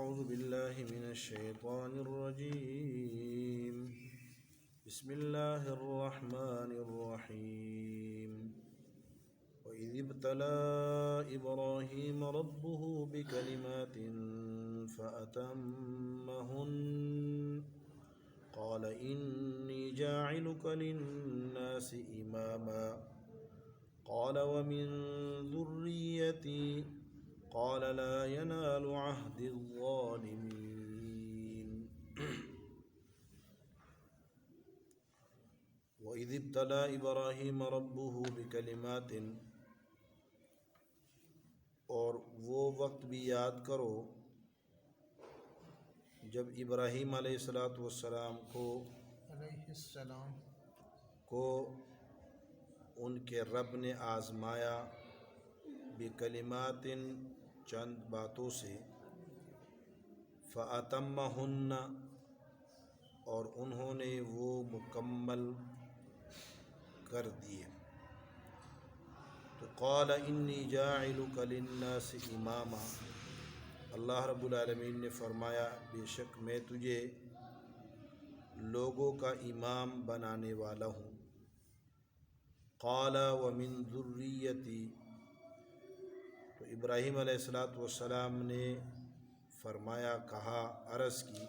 أعوذ بالله من الشيطان الرجيم. بسم الله الرحمن الرحيم. وإذ ابتلى إبراهيم ربه بكلمات فأتمهن قال إني جاعلك للناس إماما قال ومن ذريتي قال لا ينال عهد الظالمين. وَإِذِ ابْتَلَى إِبْرَاهِيمَ رَبُّهُ بِكَلِمَاتٍ، اور وہ وقت بھی یاد کرو جب ابراہیم علیہ السلام کو ان کے رب نے آزمایا بکلمات چند باتوں سے، فَأَتَمَّهُنَّ اور انہوں نے وہ مکمل کر دیے، تو قال انی جاعلک للناس اماما، اللہ رب العالمین نے فرمایا بے شک میں تجھے لوگوں کا امام بنانے والا ہوں. قال ومن ذریتی، تو ابراہیم علیہ السلام نے فرمایا، کہا، عرض کی،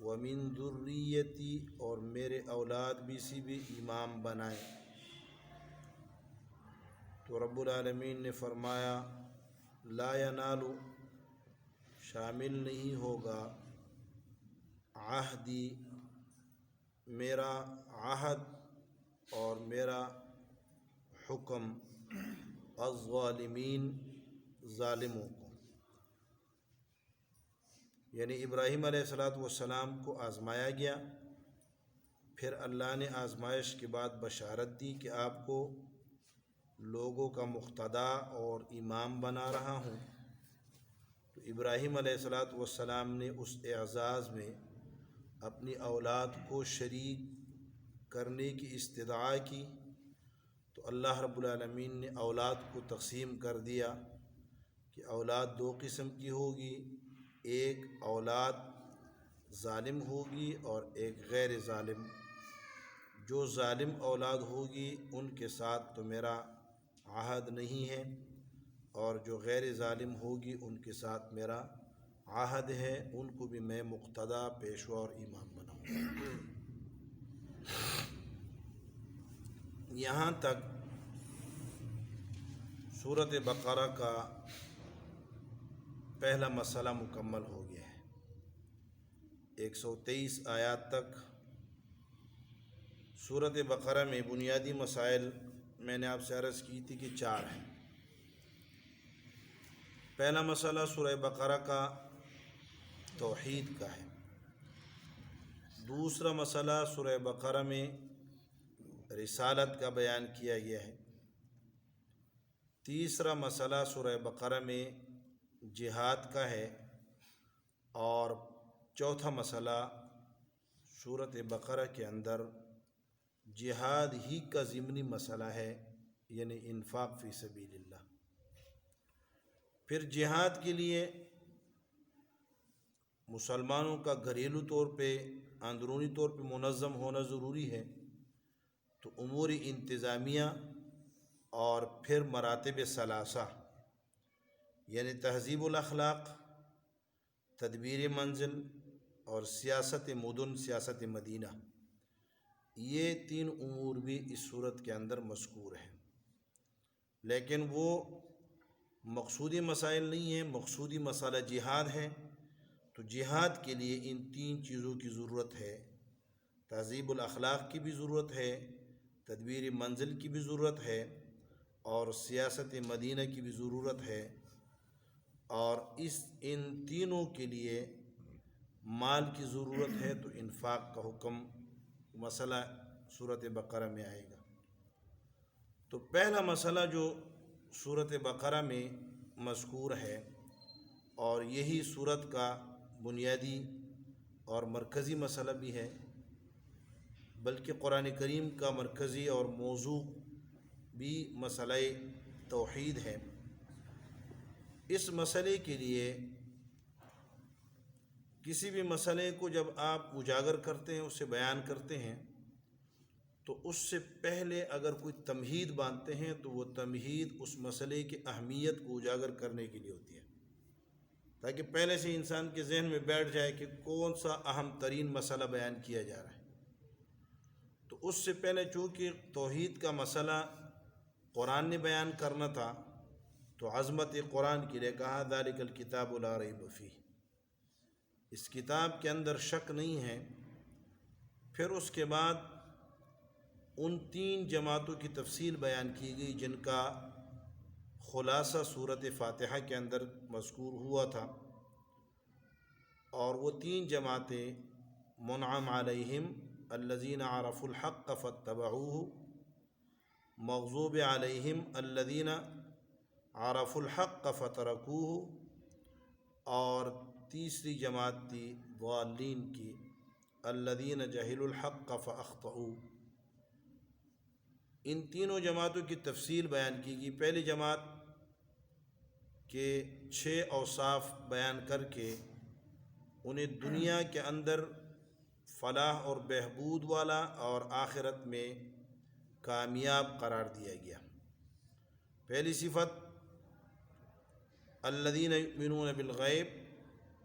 ومن ذریتی، اور میرے اولاد بھی امام بنائیں. تو رب العالمین نے فرمایا لا ینال، شامل نہیں ہوگا، عہدی، میرا عہد اور میرا حکم، الظالمین، ظالموں کو. یعنی ابراہیم علیہ السلام کو آزمایا گیا، پھر اللہ نے آزمائش کے بعد بشارت دی کہ آپ کو لوگوں کا مقتدا اور امام بنا رہا ہوں. تو ابراہیم علیہ السلام نے اس اعزاز میں اپنی اولاد کو شریک کرنے کی استدعا کی، تو اللہ رب العالمین نے اولاد کو تقسیم کر دیا کہ اولاد دو قسم کی ہوگی، ایک اولاد ظالم ہوگی اور ایک غیر ظالم. جو ظالم اولاد ہوگی ان کے ساتھ تو میرا عہد نہیں ہے، اور جو غیر ظالم ہوگی ان کے ساتھ میرا عہد ہے، ان کو بھی میں مقتدا، پیشوا اور امام بناؤں. یہاں تک سورۃ بقرہ کا پہلا مسئلہ مکمل ہو گیا ہے. 123 آیات تک سورۃ بقرہ میں بنیادی مسائل میں نے آپ سے عرض کی تھی کہ 4 ہیں. پہلا مسئلہ سورہ بقرہ کا توحید کا ہے. دوسرا مسئلہ سورہ بقرہ میں رسالت کا بیان کیا گیا ہے. تیسرا مسئلہ سورہ بقرہ میں جہاد کا ہے. اور چوتھا مسئلہ سورۃ بقرہ کے اندر جہاد ہی کا ضمنی مسئلہ ہے، یعنی انفاق فی سبیل اللہ. پھر جہاد کے لیے مسلمانوں کا گھریلو طور پہ، اندرونی طور پہ منظم ہونا ضروری ہے. تو امور انتظامیہ اور پھر مراتب ثلاثہ، یعنی تہذیب الاخلاق، تدبیر منزل اور سیاست مدن، سیاست مدینہ، یہ 3 امور بھی اس صورت کے اندر مذکور ہیں. لیکن وہ مقصودی مسائل نہیں ہیں. مقصودی مسئلہ جہاد ہے، تو جہاد کے لیے ان 3 چیزوں کی ضرورت ہے. تہذیب الاخلاق کی بھی ضرورت ہے، تدبیر منزل کی بھی ضرورت ہے، اور سیاست مدینہ کی بھی ضرورت ہے. اور ان تینوں کے لیے مال کی ضرورت ہے. تو انفاق کا حکم، مسئلہ سورۃ بقرہ میں آئے گا. تو پہلا مسئلہ جو سورۃ بقرہ میں مذکور ہے، اور یہی سورت کا بنیادی اور مرکزی مسئلہ بھی ہے، بلکہ قرآن کریم کا مرکزی اور موضوع بھی مسئلہ توحید ہے. اس مسئلے کے لیے کسی بھی مسئلے کو جب آپ اجاگر کرتے ہیں، اسے بیان کرتے ہیں، تو اس سے پہلے اگر کوئی تمہید باندھتے ہیں تو وہ تمہید اس مسئلے کی اہمیت کو اجاگر کرنے کے لیے ہوتی ہے، تاکہ پہلے سے انسان کے ذہن میں بیٹھ جائے کہ کون سا اہم ترین مسئلہ بیان کیا جا رہا ہے۔ تو اس سے پہلے چونکہ توحید کا مسئلہ قرآن نے بیان کرنا تھا، تو عظمت قرآن کے لیے کہا ذالک الکتاب لا ریب فیہ، اس کتاب کے اندر شک نہیں ہے۔ پھر اس کے بعد ان 3 جماعتوں کی تفصیل بیان کی گئی جن کا خلاصہ صورت فاتحہ کے اندر مذکور ہوا تھا، اور وہ 3 جماعتیں منعم علیہم الذین عرفوا الحق فاتبعوہ، مغضوب علیہم الذین عرفوا الحق فترکوہ، اور تیسری جماعت تھی ضالین کی الذین جہلوا الحق فاخطئوا۔ ان تینوں جماعتوں کی تفصیل بیان کی گئی۔ پہلی جماعت کے 6 اوصاف بیان کر کے انہیں دنیا کے اندر فلاح اور بہبود والا اور آخرت میں کامیاب قرار دیا گیا۔ پہلی صفت الذین یؤمنون بالغیب،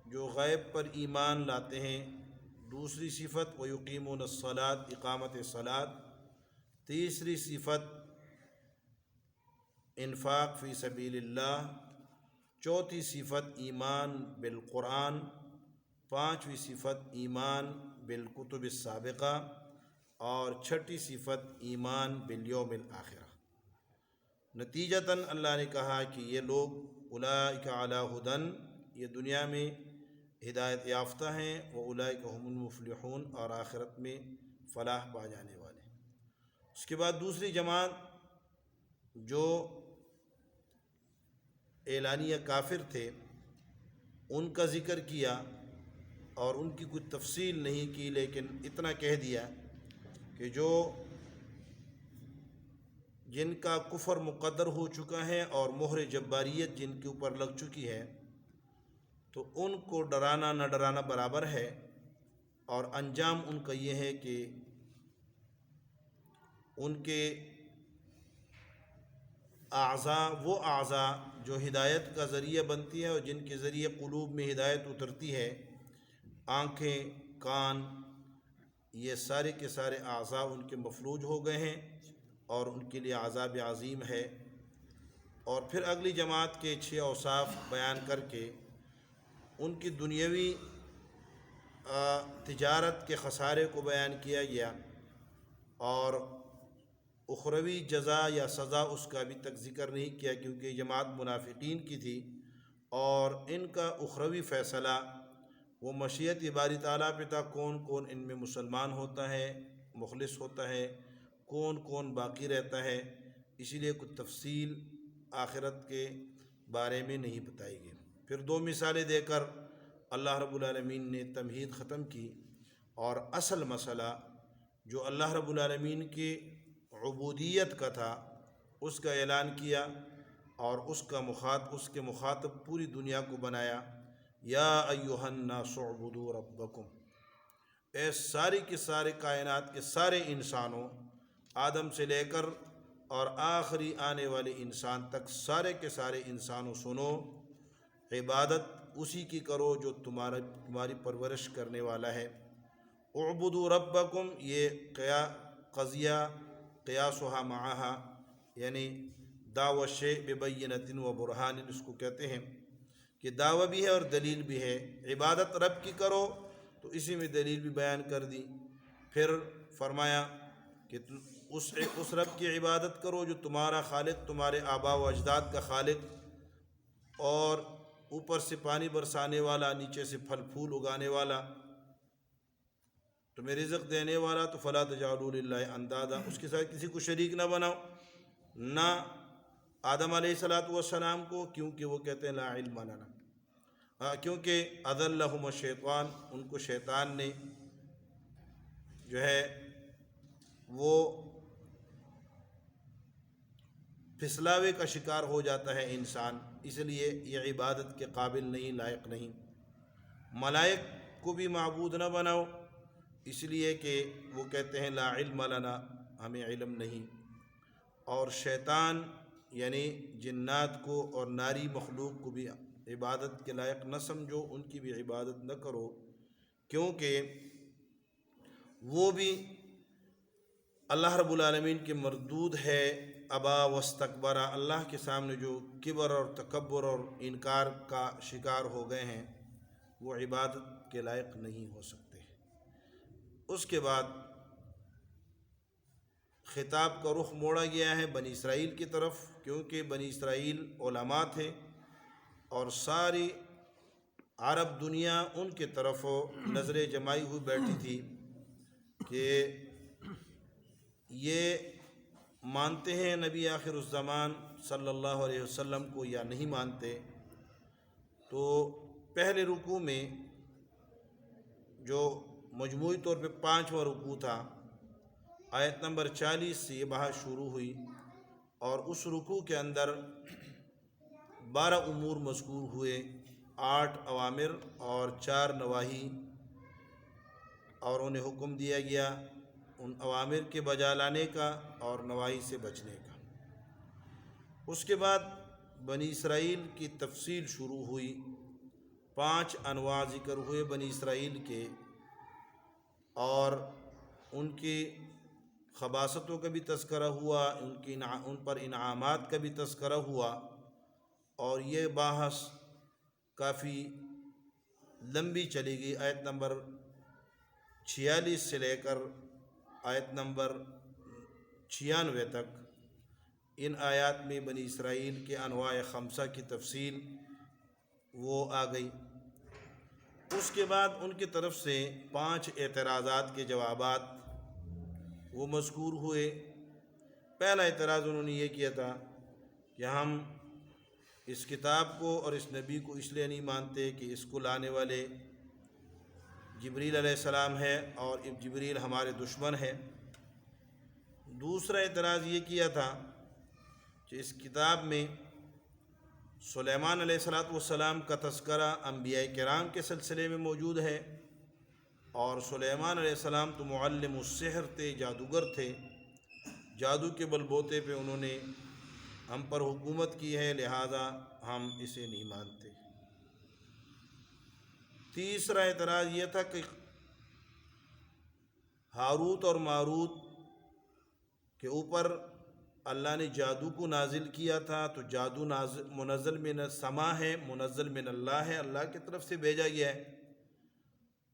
جو غیب پر ایمان لاتے ہیں۔ دوسری صفت ویقیمون الصلاۃ، اقامت صلاۃ۔ تیسری صفت انفاق فی سبیل اللہ۔ چوتھی صفت ایمان بالقرآن۔ پانچویں صفت ایمان بالکتب السابقہ، اور چھٹی صفت ایمان بالیوم الآخرہ۔ نتیجتاً اللہ نے کہا کہ یہ لوگ اولئک علی ھدی، یہ دنیا میں ہدایت یافتہ ہیں، واولئک ھم المفلحون، اور آخرت میں فلاح پا جانے والے۔ اس کے بعد دوسری جماعت جو اعلانیہ کافر تھے ان کا ذکر کیا، اور ان کی کوئی تفصیل نہیں کی، لیکن اتنا کہہ دیا کہ جن کا کفر مقدر ہو چکا ہے اور مہر جباریت جن کے اوپر لگ چکی ہے، تو ان کو ڈرانا نہ ڈرانا برابر ہے، اور انجام ان کا یہ ہے کہ ان کے اعضاء، وہ اعضاء جو ہدایت کا ذریعہ بنتی ہے اور جن کے ذریعے قلوب میں ہدایت اترتی ہے، آنکھیں، کان، یہ سارے کے سارے اعضاء ان کے مفلوج ہو گئے ہیں، اور ان کے لیے عذاب عظیم ہے۔ اور پھر اگلی جماعت کے 6 اوصاف بیان کر کے ان کی دنیاوی تجارت کے خسارے کو بیان کیا گیا، اور اخروی جزا یا سزا اس کا ابھی تک ذکر نہیں کیا، کیونکہ یہ جماعت منافقین کی تھی، اور ان کا اخروی فیصلہ وہ مشیت باری تعالیٰ پہ تھا، کون کون ان میں مسلمان ہوتا ہے، مخلص ہوتا ہے، کون کون باقی رہتا ہے۔ اسی لیے کچھ تفصیل آخرت کے بارے میں نہیں بتائی گئی۔ پھر 2 مثالیں دے کر اللہ رب العالمین نے تمہید ختم کی، اور اصل مسئلہ جو اللہ رب العالمین کی عبودیت کا تھا اس کا اعلان کیا، اور اس کے مخاطب پوری دنیا کو بنایا۔ یا ایھا الناس اعبدوا ربکم، اے ساری کے سارے کائنات کے سارے انسانوں، آدم سے لے کر اور آخری آنے والے انسان تک، سارے کے سارے انسانوں سنو، عبادت اسی کی کرو جو تمہاری پرورش کرنے والا ہے۔ اعبدوا ربکم، یہ قضیہ قیاسھا معھا، یعنی دعوی الشیء ببینۃ و برہان، اس کو کہتے ہیں کہ دعویٰ بھی ہے اور دلیل بھی ہے۔ عبادت رب کی کرو تو اسی میں دلیل بھی بیان کر دی۔ پھر فرمایا کہ اس رب کی عبادت کرو جو تمہارا خالق، تمہارے آباء و اجداد کا خالق، اور اوپر سے پانی برسانے والا، نیچے سے پھل پھول اگانے والا، تمہیں رزق دینے والا۔ تو فلا تجعلوا للہ اندادا، اس کے ساتھ کسی کو شریک نہ بناؤ، نہ آدم علیہ السلام کو، کیونکہ وہ کہتے ہیں لا علم لنا، کیونکہ اضلہم الشیطان، ان کو شیطان نے جو ہے وہ پھسلاوے کا شکار ہو جاتا ہے انسان، اس لیے یہ عبادت کے قابل نہیں، لائق نہیں۔ ملائک کو بھی معبود نہ بناؤ، اس لیے کہ وہ کہتے ہیں لا علم لنا، ہمیں علم نہیں۔ اور شیطان یعنی جنات کو اور ناری مخلوق کو بھی عبادت کے لائق نہ سمجھو، ان کی بھی عبادت نہ کرو، کیونکہ وہ بھی اللہ رب العالمین کے مردود ہے۔ ابا واستکبرا، اللہ کے سامنے جو کبر اور تکبر اور انکار کا شکار ہو گئے ہیں وہ عبادت کے لائق نہیں ہو سکتے۔ اس کے بعد خطاب کا رخ موڑا گیا ہے بنی اسرائیل کی طرف، کیونکہ بنی اسرائیل علماء تھے اور ساری عرب دنیا ان کی طرف نظر جمائی ہوئی بیٹھی تھی کہ یہ مانتے ہیں نبی آخر الزمان صلی اللہ علیہ وسلم کو یا نہیں مانتے۔ تو پہلے رکوع میں جو مجموعی طور پہ 5واں رکوع تھا، آیت نمبر 40 سے یہ بحث شروع ہوئی، اور اس رکوع کے اندر 12 امور مذکور ہوئے، 8 اوامر اور 4 نواہی، اور انہیں حکم دیا گیا ان اوامر کے بجا لانے کا اور نواہی سے بچنے کا۔ اس کے بعد بنی اسرائیل کی تفصیل شروع ہوئی، 5 انواع ذکر ہوئے بنی اسرائیل کے، اور ان کی خباثتوں کا بھی تذکرہ ہوا، ان پر انعامات کا بھی تذکرہ ہوا، اور یہ بحث کافی لمبی چلی گئی۔ آیت نمبر 46 سے لے کر آیت نمبر 96 تک ان آیات میں بنی اسرائیل کے انواع 5 کی تفصیل وہ آ گئی۔ اس کے بعد ان کی طرف سے 5 اعتراضات کے جوابات وہ مذکور ہوئے۔ پہلا اعتراض انہوں نے یہ کیا تھا کہ ہم اس کتاب کو اور اس نبی کو اس لیے نہیں مانتے کہ اس کو لانے والے جبریل علیہ السلام ہے اور جبریل ہمارے دشمن ہے۔ دوسرا اعتراض یہ کیا تھا کہ اس کتاب میں سلیمان علیہ السلام کا تذکرہ انبیاء کرام کے سلسلے میں موجود ہے، اور سلیمان علیہ السلام تو معلم السحر تھے، جادوگر تھے، جادو کے بل بوتے پہ انہوں نے ہم پر حکومت کی ہے، لہذا ہم اسے نہیں مانتے۔ تیسرا اعتراض یہ تھا کہ ہاروت اور ماروت کے اوپر اللہ نے جادو کو نازل کیا تھا، تو جادو منزل من السما ہے، منزل من اللہ ہے، اللہ کی طرف سے بھیجا گیا ہے،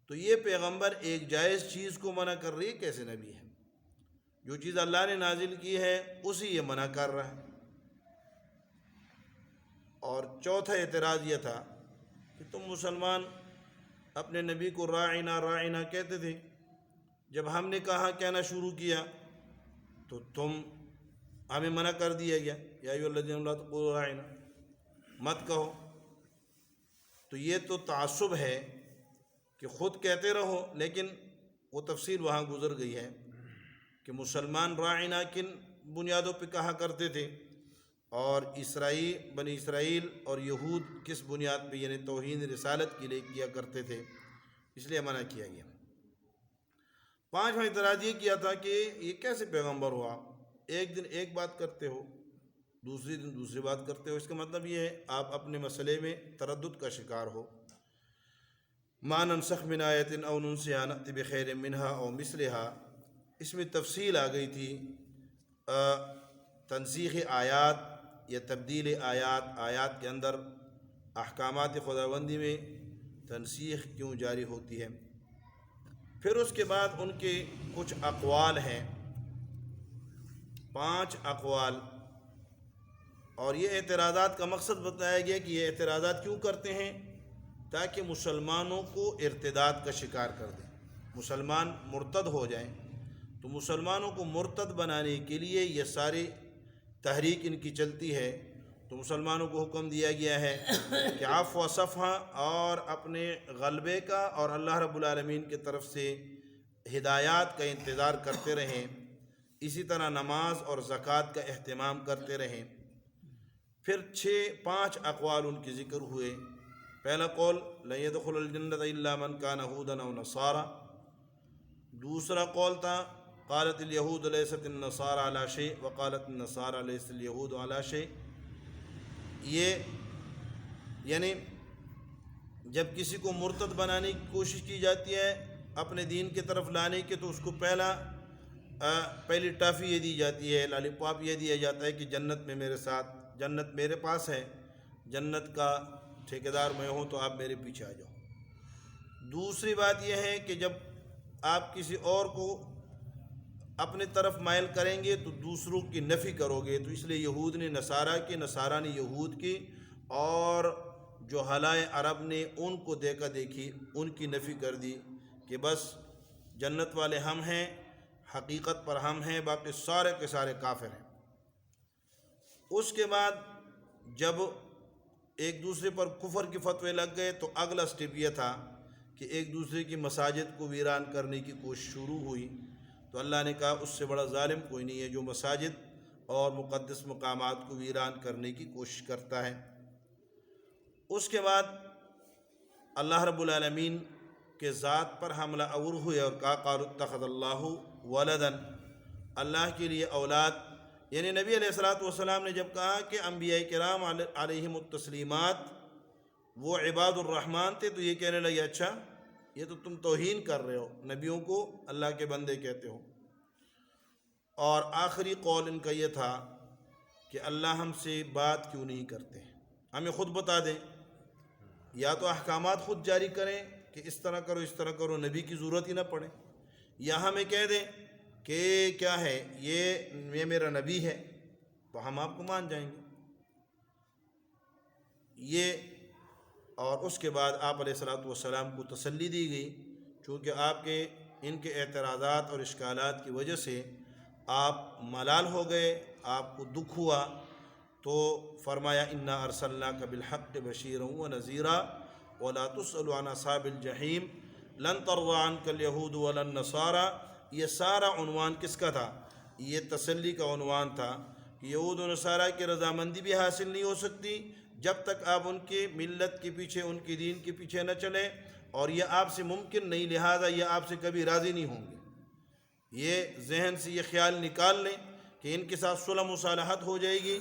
تو یہ پیغمبر ایک جائز چیز کو منع کر رہی ہے، کیسے نبی ہے؟ جو چیز اللہ نے نازل کی ہے اسی یہ منع کر رہا ہے۔ اور چوتھا اعتراض یہ تھا کہ تم مسلمان اپنے نبی کو راعنا راعنا کہتے تھے، جب ہم نے کہنا شروع کیا تو تم ہمیں منع کر دیا گیا، یا ایھا الذین لا تقولوا راعنا، مت کہو۔ تو یہ تو تعصب ہے کہ خود کہتے رہو، لیکن وہ تفصیل وہاں گزر گئی ہے کہ مسلمان راعنا کن بنیادوں پہ کہا کرتے تھے، اور بنی اسرائیل اور یہود کس بنیاد پہ، یعنی توہین رسالت کے لیے کیا کرتے تھے، اس لیے منع کیا گیا۔ 5واں اعتراض یہ کیا تھا کہ یہ کیسے پیغمبر ہوا؟ ایک دن ایک بات کرتے ہو، دوسری دن دوسری بات کرتے ہو، اس کا مطلب یہ ہے آپ اپنے مسئلے میں تردد کا شکار ہو۔ ما ننسخ من آیت او ننسها نأتی بخیر منها او مثلها، اس میں تفصیل آ گئی تھی، تنسیخ آیات یا تبدیل آیات کے اندر احکامات خداوندی میں تنسیخ کیوں جاری ہوتی ہے۔ پھر اس کے بعد ان کے کچھ اقوال ہیں، 5 اقوال، اور یہ اعتراضات کا مقصد بتایا گیا کہ یہ اعتراضات کیوں کرتے ہیں، تاکہ مسلمانوں کو ارتداد کا شکار کر دیں، مسلمان مرتد ہو جائیں۔ تو مسلمانوں کو مرتد بنانے کے لیے یہ ساری تحریک ان کی چلتی ہے، تو مسلمانوں کو حکم دیا گیا ہے کہ عفو و صفحہ اور اپنے غلبے کا اور اللہ رب العالمین کی طرف سے ہدایات کا انتظار کرتے رہیں، اسی طرح نماز اور زکوٰۃ کا اہتمام کرتے رہیں۔ پھر 5 اقوال ان کے ذکر ہوئے۔ پہلا قول لن يدخل الجنة الا من كان هودا او نصارى، دوسرا قول تھا قالت اليهود ليست النصارى على شيء وقالت النصارى ليست اليهود على شيء۔ یہ یعنی جب کسی کو مرتد بنانے کی کوشش کی جاتی ہے اپنے دین کی طرف لانے کے، تو اس کو پہلی ٹافی یہ دی جاتی ہے، لالی پاپ یہ دیا جاتا ہے کہ جنت میں میرے ساتھ، جنت میرے پاس ہے، جنت کا ٹھیکیدار میں ہوں، تو آپ میرے پیچھے آ جاؤ۔ دوسری بات یہ ہے کہ جب آپ کسی اور کو اپنے طرف مائل کریں گے تو دوسروں کی نفی کرو گے، تو اس لیے یہود نے نصارہ کی، نصارہ نے یہود کی، اور جو حلائے عرب نے ان کو دیکھا دیکھی ان کی نفی کر دی کہ بس جنت والے ہم ہیں، حقیقت پر ہم ہیں، باقی سارے کے سارے کافر ہیں۔ اس کے بعد جب ایک دوسرے پر کفر کے فتوے لگ گئے تو اگلا سٹیپ یہ تھا کہ ایک دوسرے کی مساجد کو ویران کرنے کی کوشش شروع ہوئی، تو اللہ نے کہا اس سے بڑا ظالم کوئی نہیں ہے جو مساجد اور مقدس مقامات کو ویران کرنے کی کوشش کرتا ہے۔ اس کے بعد اللہ رب العالمین کے ذات پر حملہ آور ہوئے اور کہا قالوا اتخذ اللہ ولدا، اللہ کے لیے اولاد، یعنی نبی علیہ الصلوۃ والسلام نے جب کہا کہ انبیاء کرام علیہم التسلیمات وہ عباد الرحمن تھے، تو یہ کہنے لگے اچھا یہ تو تم توہین کر رہے ہو، نبیوں کو اللہ کے بندے کہتے ہو۔ اور آخری قول ان کا یہ تھا کہ اللہ ہم سے بات کیوں نہیں کرتے، ہمیں خود بتا دیں، یا تو احکامات خود جاری کریں کہ اس طرح کرو اس طرح کرو، نبی کی ضرورت ہی نہ پڑے، یا ہمیں کہہ دیں کہ کیا ہے یہ میرا نبی ہے تو ہم آپ کو مان جائیں گے۔ یہ اور اس کے بعد آپ علیہ الصلوۃ والسلام کو تسلی دی گئی، چونکہ آپ کے ان کے اعتراضات اور اشکالات کی وجہ سے آپ ملال ہو گئے، آپ کو دکھ ہوا، تو فرمایا انا ارسلناک بالحق بشیرا ونذیرا ولا تسأل عن اصحاب الجحیم لن ترضى عنک الیہود ولا النصارى۔ یہ سارا عنوان کس کا تھا؟ یہ تسلی کا عنوان تھا کہ یہود و نصارہ کی رضامندی بھی حاصل نہیں ہو سکتی جب تک آپ ان کی ملت کے پیچھے، ان کے دین کے پیچھے نہ چلیں، اور یہ آپ سے ممکن نہیں، لہذا یہ آپ سے کبھی راضی نہیں ہوں گے۔ یہ ذہن سے یہ خیال نکال لیں کہ ان کے ساتھ صلح مصالحت ہو جائے گی،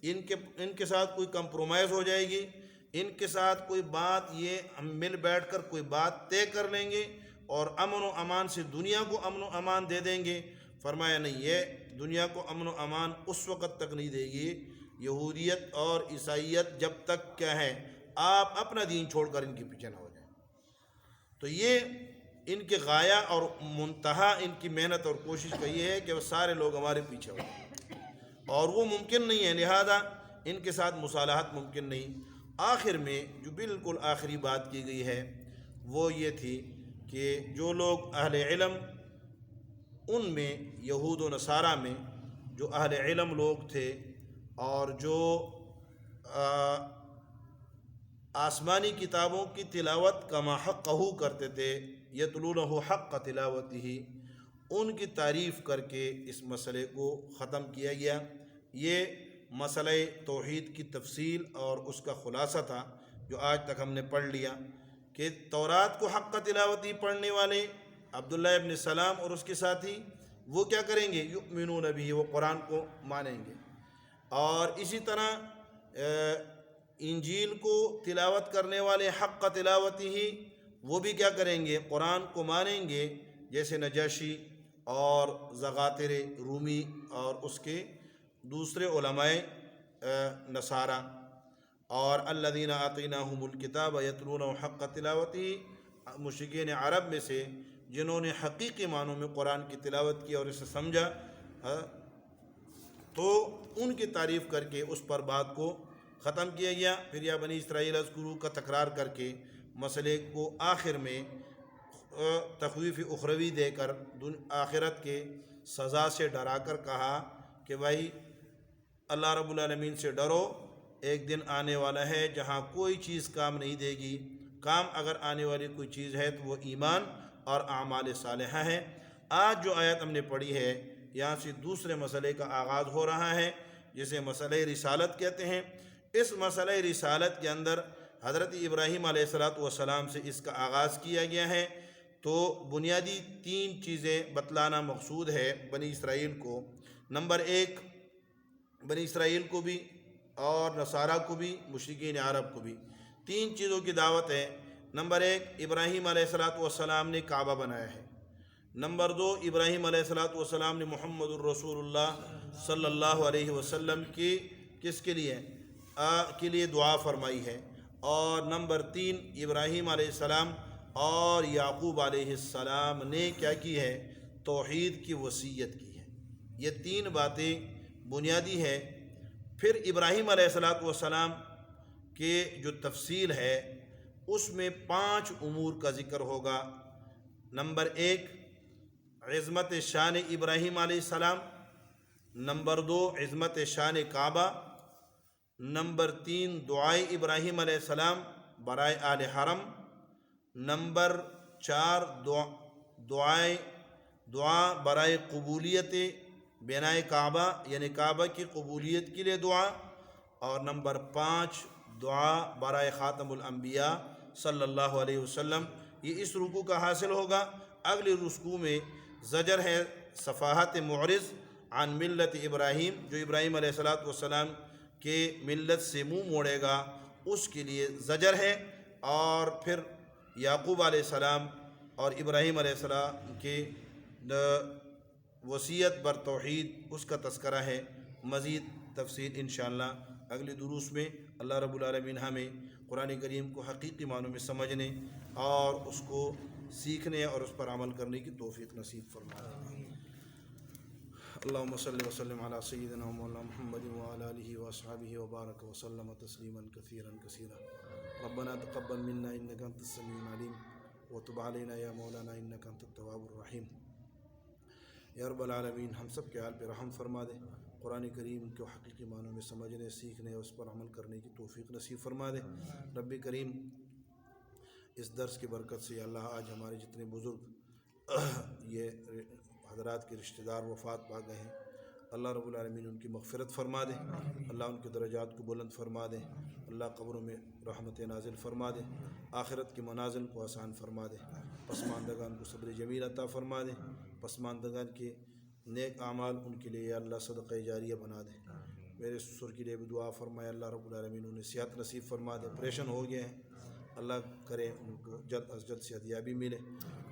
ان کے ساتھ کوئی کمپرومائز ہو جائے گی، ان کے ساتھ کوئی بات، یہ ہم مل بیٹھ کر کوئی بات طے کر لیں گے اور امن و امان سے دنیا کو امن و امان دے دیں گے۔ فرمایا نہیں، یہ دنیا کو امن و امان اس وقت تک نہیں دے گی، یہودیت اور عیسائیت جب تک کیا ہے آپ اپنا دین چھوڑ کر ان کے پیچھے نہ ہو جائیں۔ تو یہ ان کے غایہ اور منتہا ان کی محنت اور کوشش کا یہ ہے کہ وہ سارے لوگ ہمارے پیچھے ہو جائیں، اور وہ ممکن نہیں ہے، لہذا ان کے ساتھ مصالحت ممکن نہیں۔ آخر میں جو بالکل آخری بات کی گئی ہے وہ یہ تھی کہ جو لوگ اہل علم، ان میں یہود و نصارہ میں جو اہل علم لوگ تھے اور جو آسمانی کتابوں کی تلاوت کما حقہ کرتے تھے، یتلونہ حق تلاوتہ، ان کی تعریف کر کے اس مسئلے کو ختم کیا گیا۔ یہ مسئلہ توحید کی تفصیل اور اس کا خلاصہ تھا جو آج تک ہم نے پڑھ لیا، کہ تورات کو حق تلاوتی پڑھنے والے عبداللہ ابن سلام اور اس کے ساتھی وہ کیا کریں گے؟ یؤمنون بھی، وہ قرآن کو مانیں گے، اور اسی طرح انجیل کو تلاوت کرنے والے حق تلاوتی ہی وہ بھی کیا کریں گے؟ قرآن کو مانیں گے، جیسے نجاشی اور زغاتر رومی اور اس کے دوسرے علماء نصارہ، اور الذین آتیناہم الکتاب یتلونہ حق تلاوتہ، مشرکین عرب میں سے جنہوں نے حقیقی معنوں میں قرآن کی تلاوت کی اور اسے سمجھا، تو ان کی تعریف کر کے اس پر بات کو ختم کیا گیا۔ پھر یا بنی اسرائیل اذکروا کا تکرار کر کے مسئلے کو آخر میں تخویف اخروی دے کر آخرت کے سزا سے ڈرا کر کہا کہ بھائی اللہ رب العالمین سے ڈرو، ایک دن آنے والا ہے جہاں کوئی چیز کام نہیں دے گی، کام اگر آنے والی کوئی چیز ہے تو وہ ایمان اور اعمال صالحہ ہے۔ آج جو آیت ہم نے پڑھی ہے، یہاں سے دوسرے مسئلے کا آغاز ہو رہا ہے جسے مسئلہ رسالت کہتے ہیں۔ اس مسئلہ رسالت کے اندر حضرت ابراہیم علیہ الصلوۃ والسلام سے اس کا آغاز کیا گیا ہے۔ تو بنیادی 3 چیزیں بتلانا مقصود ہے بنی اسرائیل کو۔ نمبر 1، بنی اسرائیل کو بھی اور نصارہ کو بھی، مشرکین عرب کو بھی 3 چیزوں کی دعوت ہے۔ نمبر 1، ابراہیم علیہ الصلوۃ والسلام نے کعبہ بنایا ہے۔ نمبر 2، ابراہیم علیہ الصلوۃ والسلام نے محمد الرسول اللہ صلی اللہ علیہ وسلم کی کس کے لیے دعا فرمائی ہے۔ اور نمبر 3، ابراہیم علیہ السلام اور یعقوب علیہ السلام نے کیا کی ہے؟ توحید کی وصیت کی ہے۔ یہ 3 باتیں بنیادی ہے۔ پھر ابراہیم علیہ الصلوۃ والسلام کے جو تفصیل ہے اس میں 5 امور کا ذکر ہوگا۔ نمبر 1، عظمت شان ابراہیم علیہ السلام۔ نمبر 2، عظمت شان کعبہ۔ نمبر 3، دعائے ابراہیم علیہ السلام برائے آل حرم۔ نمبر 4، دعا برائے قبولیت بنائے کعبہ، یعنی کعبہ کی قبولیت کے لیے دعا۔ اور نمبر 5، دعا برائے خاتم الانبیاء صلی اللہ علیہ وسلم۔ یہ اس رکوع کا حاصل ہوگا۔ اگلے رکوع میں زجر ہے صفاحت معرض عن ملت ابراہیم، جو ابراہیم علیہ الصلوۃ والسلام کے ملت سے منہ موڑے گا اس کے لیے زجر ہے۔ اور پھر یعقوب علیہ السلام اور ابراہیم علیہ السلام کے وصیت بر توحید اس کا تذکرہ ہے۔ مزید تفصیل انشاءاللہ اگلے دروس میں۔ اللہ رب العالمین ہمیں قرآن کریم کو حقیقی معنوں میں سمجھنے اور اس کو سیکھنے اور اس پر عمل کرنے کی توفیق نصیب فرمائے۔ اللہم صلی وسلم علی سیدنا مولانا محمد وعلی آلہ واصحابہ وبارک وسلم تسلیما کثیرا کثیرا۔ ربنا تقبل منا انک انت السمیع العلیم وتب علینا یا مولانا انک انت التواب الرحیم۔ یا رب العالمین ہم سب کے حال پہ رحم فرما دے۔ قرآن کریم کو حقیقی معنوں میں سمجھنے، سیکھنے اور اس پر عمل کرنے کی توفیق نصیب فرما دے۔ رب کریم اس درس کی برکت سے یا اللہ آج ہمارے جتنے بزرگ یہ حضرات کے رشتہ دار وفات پا گئے ہیں، اللہ رب العالمین ان کی مغفرت فرما دے، اللہ ان کے درجات کو بلند فرما دے، اللہ قبروں میں رحمت نازل فرما دے، آخرت کے منازل کو آسان فرما دے، پسماندگان کو صبر جمیل عطا فرما دے، پسماندگان کے نیک اعمال ان کے لیے یا اللہ صدقہ جاریہ بنا دے۔ میرے سسر کے لیے بھی دعا فرمائے، اللہ رب العالمین انہیں صحت نصیب فرما دے۔ آپریشن ہو گئے ہیں، اللہ کرے ان کو جلد از جلد صحت یابی ملے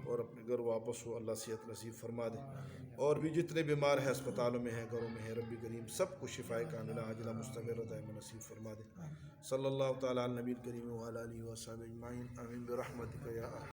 اور اپنے گھر واپس ہو، اللہ صحت نصیب فرما دے۔ اور بھی جتنے بیمار ہیں اسپتالوں میں ہیں، گھروں میں ہیں، رب کریم سب کو شفائے کاملہ عاجلہ مستمرہ دائمہ نصیب فرما دے۔ صلی اللہ تعالیٰ علی نبی کریم وعلی آلہ وصحبہ اجمعین، آمین برحمتک یا ارحم